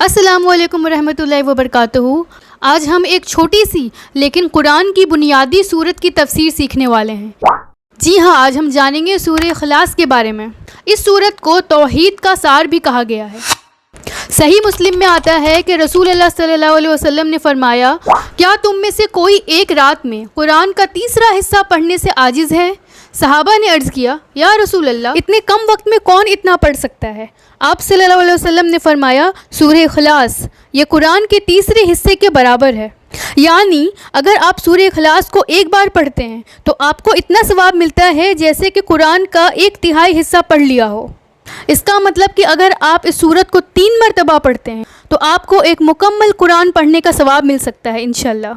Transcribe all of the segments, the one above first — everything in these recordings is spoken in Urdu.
السلام علیکم ورحمۃ اللہ وبرکاتہ۔ آج ہم ایک چھوٹی سی لیکن قرآن کی بنیادی سورت کی تفسیر سیکھنے والے ہیں۔ جی ہاں، آج ہم جانیں گے سورہ اخلاص کے بارے میں۔ اس سورت کو توحید کا سار بھی کہا گیا ہے۔ صحیح مسلم میں آتا ہے کہ رسول اللہ صلی اللہ علیہ وسلم نے فرمایا، کیا تم میں سے کوئی ایک رات میں قرآن کا تیسرا حصہ پڑھنے سے عاجز ہے؟ صحابہ نے عرض کیا، یا رسول اللہ، اتنے کم وقت میں کون اتنا پڑھ سکتا ہے؟ آپ صلی اللہ علیہ وسلم نے فرمایا، سورہ اخلاص یہ قرآن کے تیسرے حصے کے برابر ہے۔ یعنی اگر آپ سورہ اخلاص کو ایک بار پڑھتے ہیں تو آپ کو اتنا ثواب ملتا ہے جیسے کہ قرآن کا 1/3 حصہ پڑھ لیا ہو۔ اس کا مطلب کہ اگر آپ اس سورت کو 3 مرتبہ پڑھتے ہیں تو آپ کو ایک مکمل قرآن پڑھنے کا ثواب مل سکتا ہے انشاءاللہ۔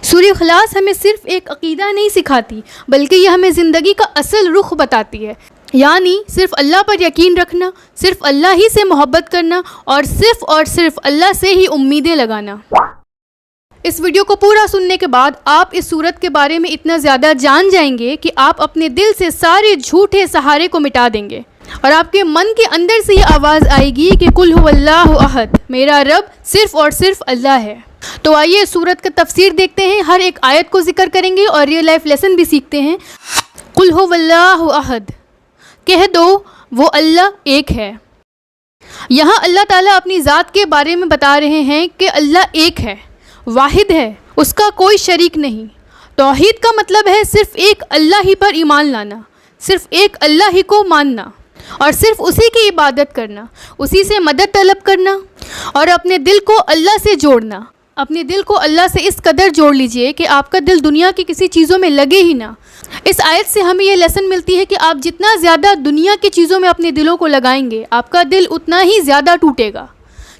سورہ اخلاص ہمیں صرف ایک عقیدہ نہیں سکھاتی، بلکہ یہ ہمیں زندگی کا اصل رخ بتاتی ہے۔ یعنی صرف اللہ پر یقین رکھنا، صرف اللہ ہی سے محبت کرنا اور صرف اللہ سے ہی امیدیں لگانا۔ اس ویڈیو کو پورا سننے کے بعد آپ اس سورت کے بارے میں اتنا زیادہ جان جائیں گے کہ آپ اپنے دل سے سارے جھوٹے سہارے کو مٹا دیں گے، اور آپ کے من کے اندر سے یہ آواز آئے گی کہ قل هو اللہ احد، میرا رب صرف اللہ ہے۔ تو آئیے سورت کا تفسیر دیکھتے ہیں، ہر ایک آیت کو ذکر کریں گے اور ریئل لائف لیسن بھی سیکھتے ہیں۔ قل هو اللہ احد، کہہ دو وہ اللہ ایک ہے۔ یہاں اللہ تعالیٰ اپنی ذات کے بارے میں بتا رہے ہیں کہ اللہ ایک ہے، واحد ہے، اس کا کوئی شریک نہیں۔ توحید کا مطلب ہے صرف ایک اللہ ہی پر ایمان لانا، صرف ایک اللہ ہی کو ماننا اور صرف اسی کی عبادت کرنا، اسی سے مدد طلب کرنا اور اپنے دل کو اللہ سے جوڑنا۔ اپنے دل کو اللہ سے اس قدر جوڑ لیجئے کہ آپ کا دل دنیا کی کسی چیزوں میں لگے ہی نہ۔ اس آیت سے ہمیں یہ لیسن ملتی ہے کہ آپ جتنا زیادہ دنیا کی چیزوں میں اپنے دلوں کو لگائیں گے، آپ کا دل اتنا ہی زیادہ ٹوٹے گا،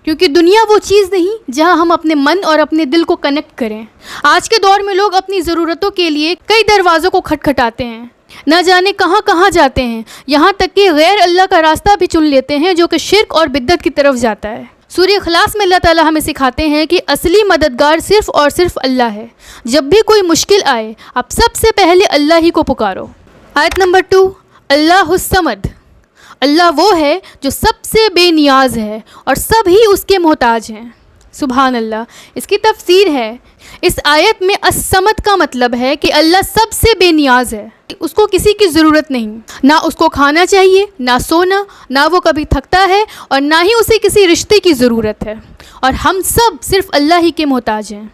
کیونکہ دنیا وہ چیز نہیں جہاں ہم اپنے من اور اپنے دل کو کنیکٹ کریں۔ آج کے دور میں لوگ اپنی ضرورتوں کے لیے کئی دروازوں کو کھٹکھٹاتے ہیں، نہ جانے کہاں کہاں جاتے ہیں، یہاں تک کہ غیر اللہ کا راستہ بھی چن لیتے ہیں جو کہ شرک اور بدعت کی طرف جاتا ہے۔ سورہ اخلاص میں اللہ تعالیٰ ہمیں سکھاتے ہیں کہ اصلی مددگار صرف اللہ ہے۔ جب بھی کوئی مشکل آئے، آپ سب سے پہلے اللہ ہی کو پکارو۔ آیت نمبر 2، اللہ الصمد، اللہ وہ ہے جو سب سے بے نیاز ہے اور سب ہی اس کے محتاج ہیں۔ سبحان اللہ۔ اس کی تفسیر ہے، اس آیت میں الصمد کا مطلب ہے کہ اللہ سب سے بے نیاز ہے، اس کو کسی کی ضرورت نہیں، نہ اس کو کھانا چاہیے، نہ سونا، نہ وہ کبھی تھکتا ہے اور نہ ہی اسے کسی رشتے کی ضرورت ہے، اور ہم سب صرف اللہ ہی کے محتاج ہیں۔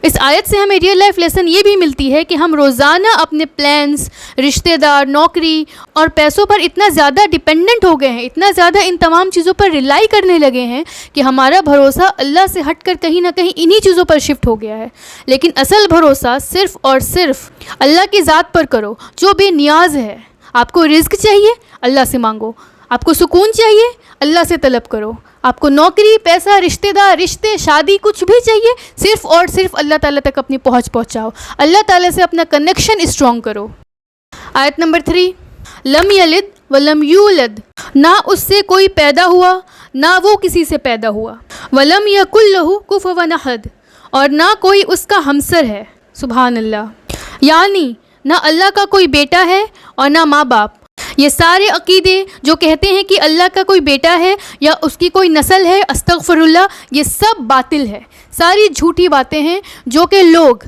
اس آیت سے ہمیں ریئل لائف لیسن یہ بھی ملتی ہے کہ ہم روزانہ اپنے پلانس، رشتہ دار، نوکری اور پیسوں پر اتنا زیادہ ڈیپینڈنٹ ہو گئے ہیں، اتنا زیادہ ان تمام چیزوں پر ریلائی کرنے لگے ہیں کہ ہمارا بھروسہ اللہ سے ہٹ کر کہیں نہ کہیں انہی چیزوں پر شفٹ ہو گیا ہے۔ لیکن اصل بھروسہ صرف اللہ کی ذات پر کرو جو بے نیاز ہے۔ آپ کو رزق چاہیے، اللہ سے مانگو۔ آپ کو سکون چاہیے، اللہ سے طلب کرو۔ آپ کو نوکری، پیسہ، رشتہ دار، رشتے، شادی، کچھ بھی چاہیے، صرف اللہ تعالیٰ تک اپنی پہنچ پہنچاؤ۔ اللہ تعالیٰ سے اپنا کنیکشن اسٹرانگ کرو۔ آیت نمبر 3، لم یلد ولم یولد، نہ اس سے کوئی پیدا ہوا نہ وہ کسی سے پیدا ہوا، ولم یکن لہ کفوا احد، اور نہ کوئی اس کا ہمسر ہے۔ سبحان اللہ۔ یعنی نہ اللہ کا کوئی بیٹا ہے اور نہ ماں باپ۔ یہ سارے عقیدے جو کہتے ہیں کہ اللہ کا کوئی بیٹا ہے یا اس کی کوئی نسل ہے، استغفر اللہ، یہ سب باطل ہے، ساری جھوٹی باتیں ہیں جو کہ لوگ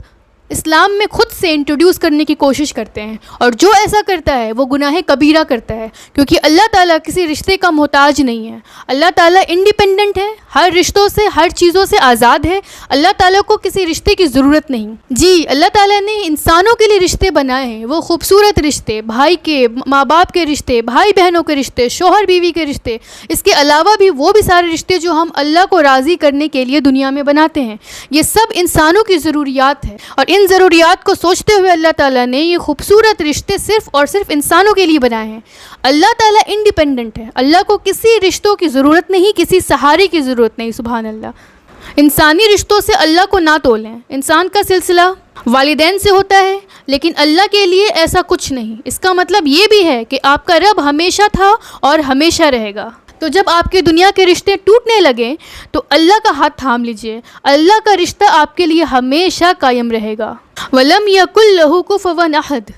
اسلام میں خود سے انٹروڈیوس کرنے کی کوشش کرتے ہیں، اور جو ایسا کرتا ہے وہ گناہ کبیرہ کرتا ہے، کیونکہ اللہ تعالیٰ کسی رشتے کا محتاج نہیں ہے۔ اللہ تعالیٰ انڈیپینڈنٹ ہے، ہر رشتوں سے، ہر چیزوں سے آزاد ہے۔ اللہ تعالیٰ کو کسی رشتے کی ضرورت نہیں۔ جی، اللہ تعالیٰ نے انسانوں کے لیے رشتے بنائے ہیں، وہ خوبصورت رشتے، بھائی کے، ماں باپ کے رشتے، بھائی بہنوں کے رشتے، شوہر بیوی کے رشتے، اس کے علاوہ بھی وہ بھی سارے رشتے جو ہم اللہ کو راضی کرنے کے لیے دنیا میں بناتے ہیں۔ یہ سب انسانوں کی ضروریات ہے، اور ان ضروریات کو سوچتے ہوئے اللہ تعالیٰ نے یہ خوبصورت رشتے صرف انسانوں کے لیے بنائے ہیں۔ اللہ تعالیٰ انڈیپینڈنٹ ہے، اللہ کو کسی رشتوں کی ضرورت نہیں، کسی سہارے کی ضرورت نہیں۔ سبحان اللہ۔ انسانی رشتوں سے اللہ کو نہ تولیں۔ انسان کا سلسلہ والدین سے ہوتا ہے، لیکن اللہ کے لیے ایسا کچھ نہیں۔ اس کا مطلب یہ بھی ہے کہ آپ کا رب ہمیشہ تھا اور ہمیشہ رہے گا۔ تو جب آپ کے دنیا کے رشتے ٹوٹنے لگیں تو اللہ کا ہاتھ تھام لیجئے، اللہ کا رشتہ آپ کے لیے ہمیشہ قائم رہے گا۔ وَلَمْ يَكُنْ لَهُ كُفُوًا أَحَدٌ،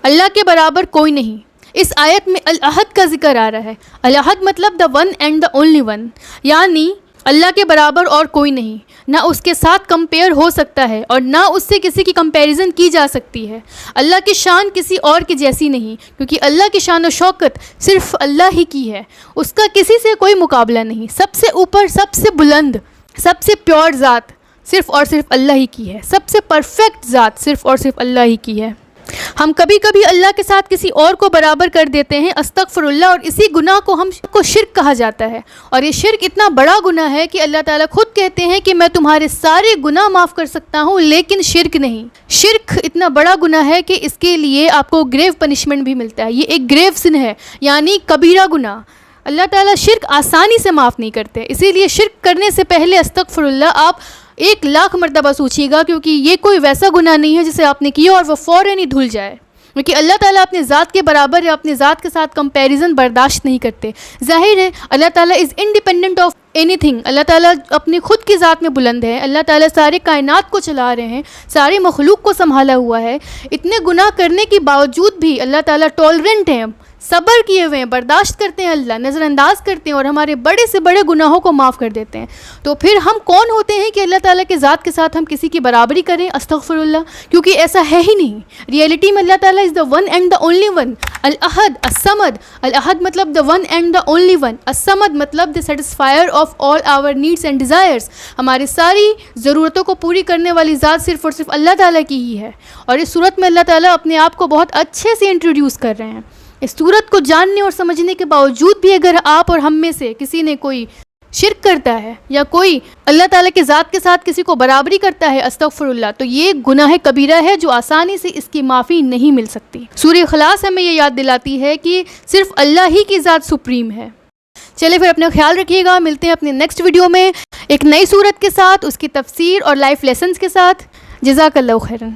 اللہ کے برابر کوئی نہیں۔ اس آیت میں الاحد کا ذکر آ رہا ہے۔ الاحد مطلب the one and the only one، یعنی اللہ کے برابر اور کوئی نہیں، نہ اس کے ساتھ کمپیئر ہو سکتا ہے اور نہ اس سے کسی کی کمپیریزن کی جا سکتی ہے۔ اللہ کی شان کسی اور کی جیسی نہیں، کیونکہ اللہ کی شان و شوکت صرف اللہ ہی کی ہے، اس کا کسی سے کوئی مقابلہ نہیں۔ سب سے اوپر، سب سے بلند، سب سے پیور ذات صرف اور صرف اللہ ہی کی ہے، سب سے پرفیکٹ ذات صرف اور صرف اللہ ہی کی ہے۔ ہم کبھی کبھی اللہ کے ساتھ کسی اور کو برابر کر دیتے ہیں، استغفر اللہ، اور اسی گناہ کو شرک کہا جاتا ہے، اور یہ شرک اتنا بڑا گناہ ہے کہ اللہ تعالیٰ خود کہتے ہیں کہ میں تمہارے سارے گناہ معاف کر سکتا ہوں لیکن شرک نہیں۔ شرک اتنا بڑا گناہ ہے کہ اس کے لیے آپ کو گریو پنشمنٹ بھی ملتا ہے، یہ ایک گریو سن ہے، یعنی کبیرہ گناہ۔ اللہ تعالیٰ شرک آسانی سے معاف نہیں کرتے، اسی لیے شرک کرنے سے پہلے استغفر اللہ آپ 1,00,000 مرتبہ سوچیے گا، کیونکہ یہ کوئی ویسا گناہ نہیں ہے جسے آپ نے کیا اور وہ فوراً ہی دھل جائے، کیونکہ اللہ تعالیٰ اپنے ذات کے برابر یا اپنے ذات کے ساتھ کمپیریزن برداشت نہیں کرتے۔ ظاہر ہے اللہ تعالیٰ is independent of anything, اللہ تعالیٰ اپنی خود کی ذات میں بلند ہے، اللہ تعالیٰ سارے کائنات کو چلا رہے ہیں، سارے مخلوق کو سنبھالا ہوا ہے۔ اتنے گناہ کرنے کے باوجود بھی اللہ تعالیٰ ٹالرنٹ ہیں، صبر کیے ہوئے ہیں، برداشت کرتے ہیں، اللہ نظر انداز کرتے ہیں اور ہمارے بڑے سے بڑے گناہوں کو معاف کر دیتے ہیں۔ تو پھر ہم کون ہوتے ہیں کہ اللہ تعالیٰ کے ذات کے ساتھ ہم کسی کی برابری کریں؟ استغفر اللہ، کیونکہ ایسا ہے ہی نہیں۔ ریئلٹی میں اللہ تعالیٰ is the one and the only one, الاحد الصمد۔ الاحد مطلب the one and the only one, الصمد مطلب the satisfier of all our needs and desires. ہماری ساری ضرورتوں کو پوری کرنے والی ذات صرف اور صرف اللہ تعالیٰ کی ہی ہے، اور اس صورت میں اللہ تعالیٰ اپنے آپ کو بہت اچھے سے انٹروڈیوس کر رہے ہیں۔ اس صورت کو جاننے اور سمجھنے کے باوجود بھی اگر آپ اور ہم میں سے کسی نے کوئی شرک کرتا ہے یا کوئی اللہ تعالیٰ کے ذات کے ساتھ کسی کو برابری کرتا ہے، استغفر اللہ، تو یہ گناہ کبیرہ ہے جو آسانی سے اس کی معافی نہیں مل سکتی۔ سورہ اخلاص ہمیں یہ یاد دلاتی ہے کہ صرف اللہ ہی کی ذات سپریم ہے۔ چلے پھر اپنا خیال رکھیے گا، ملتے ہیں اپنے نیکسٹ ویڈیو میں ایک نئی صورت کے ساتھ، اس کی تفسیر اور لائف لیسنز کے ساتھ۔ جزاک اللہ خیرن۔